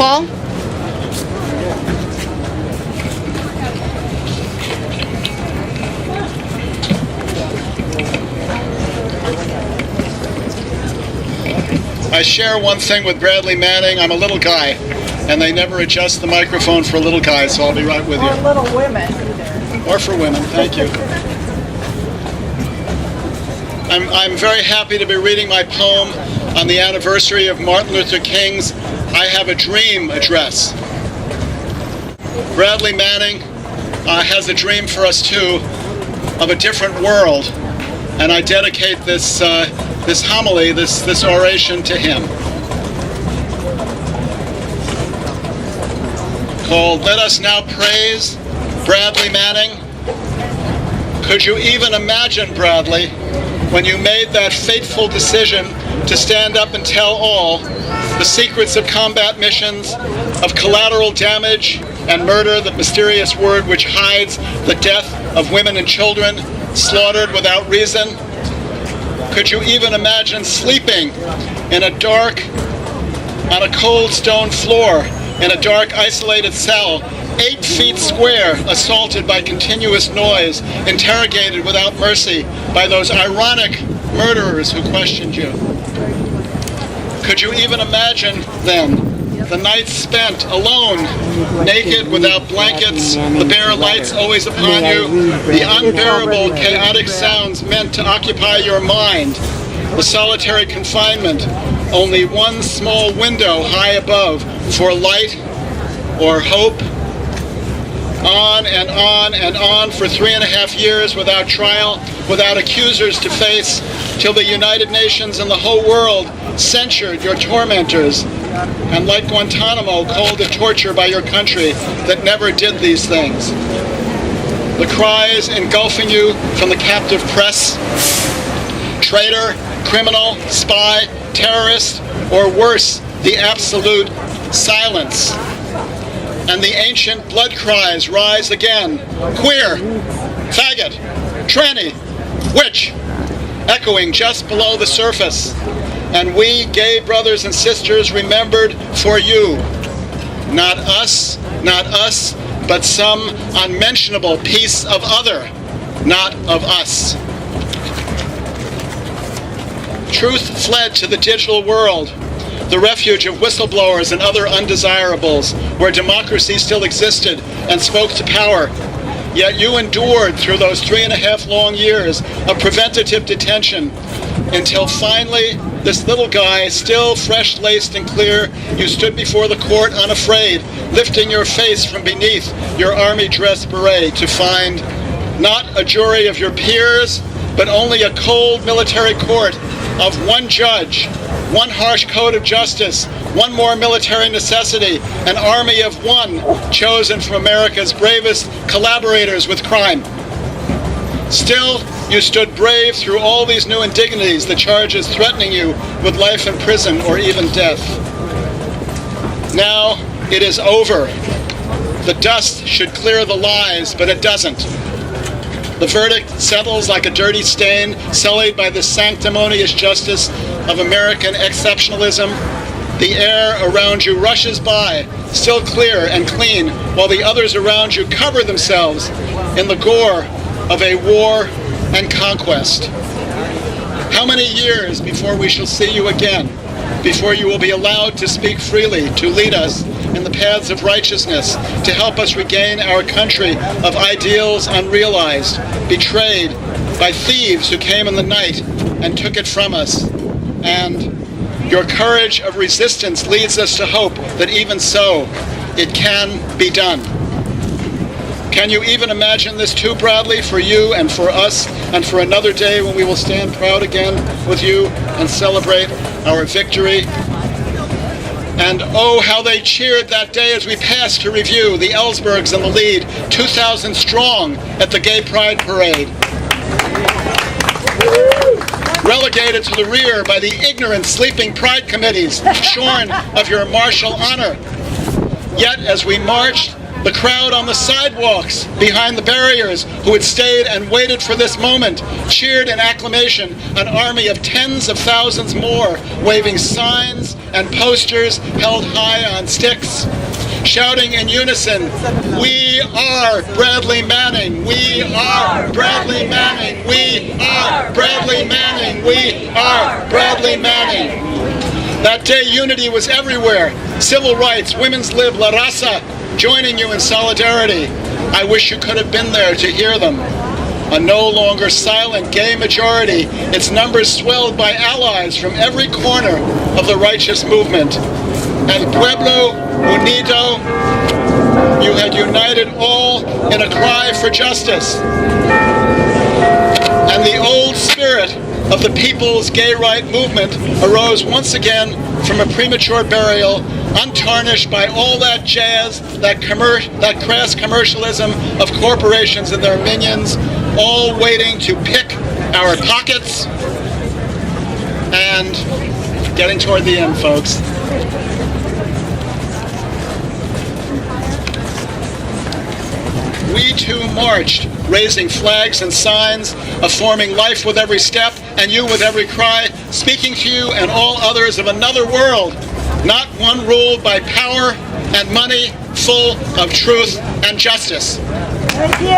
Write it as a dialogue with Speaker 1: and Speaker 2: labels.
Speaker 1: Paul?
Speaker 2: I share one thing with Bradley Manning. I'm a little guy, and they never adjust the microphone for little guys, so I'll be right with you.
Speaker 3: Or little women either.
Speaker 2: Or for women, thank you. I'm very happy to be reading my poem on the anniversary of Martin Luther King's I Have a Dream address. Bradley Manning has a dream for us too, of a different world, and I dedicate this homily, this oration to him, called Let Us Now Praise Bradley Manning. Could you even imagine, Bradley, when you made that fateful decision to stand up and tell all the secrets of combat missions, of collateral damage and murder, the mysterious word which hides the death of women and children slaughtered without reason? Could you even imagine sleeping in a dark, on a cold stone floor, in a dark, isolated cell, 8 feet square, assaulted by continuous noise, interrogated without mercy by those ironic murderers who questioned you? Could you even imagine, then, the nights spent alone, naked, without blankets, the bare lights always upon you, the unbearable, chaotic sounds meant to occupy your mind, the solitary confinement, only one small window high above for light or hope? On and on and on for 3.5 years without trial, without accusers to face, till the United Nations and the whole world censured your tormentors, and like Guantanamo, called it torture by your country that never did these things. The cries engulfing you from the captive press, traitor, criminal, spy, terrorist, or worse, the absolute silence. And the ancient blood cries rise again. Queer, faggot, tranny, witch, echoing just below the surface. And we, gay brothers and sisters, remembered for you. Not us, but some unmentionable piece of other, not of us. Truth fled to the digital world, the refuge of whistleblowers and other undesirables, where democracy still existed and spoke to power. Yet you endured through those 3.5 long years of preventative detention, until finally, this little guy, still fresh-laced and clear, you stood before the court unafraid, lifting your face from beneath your army dress beret to find not a jury of your peers, but only a cold military court of one judge, one harsh code of justice, one more military necessity, an army of one chosen from America's bravest collaborators with crime. Still, you stood brave through all these new indignities, the charges threatening you with life in prison or even death. Now it is over. The dust should clear the lies, but it doesn't. The verdict settles like a dirty stain, sullied by the sanctimonious justice of American exceptionalism. The air around you rushes by, still clear and clean, while the others around you cover themselves in the gore of a war and conquest. How many years before we shall see you again, before you will be allowed to speak freely, to lead us in the paths of righteousness, to help us regain our country of ideals unrealized, betrayed by thieves who came in the night and took it from us? And your courage of resistance leads us to hope that even so, it can be done. Can you even imagine this too, Bradley, for you and for us, and for another day when we will stand proud again with you and celebrate our victory? And oh, how they cheered that day as we passed to review, the Ellsbergs in the lead, 2,000 strong at the Gay Pride Parade. Relegated to the rear by the ignorant, sleeping pride committees, shorn of your martial honor. Yet as we marched, The crowd on the sidewalks behind the barriers who had stayed and waited for this moment cheered in acclamation, an army of tens of thousands more, waving signs and posters held high on sticks, shouting in unison, "We are Bradley Manning! We are Bradley Manning! We are Bradley Manning! We are Bradley Manning!" That day, unity was everywhere. Civil rights, women's lib, La Raza, joining you in solidarity. I wish you could have been there to hear them. A no longer silent gay majority, its numbers swelled by allies from every corner of the righteous movement. El Pueblo Unido, you had united all in a cry for justice. And the old spirit of the people's gay right movement arose once again from a premature burial, untarnished by all that jazz, that crass commercialism of corporations and their minions, all waiting to pick our pockets. And getting toward the end, folks. We too marched, raising flags and signs, affirming life with every step and you with every cry, speaking to you and all others of another world, not one ruled by power and money, full of truth and justice.
Speaker 1: Thank you.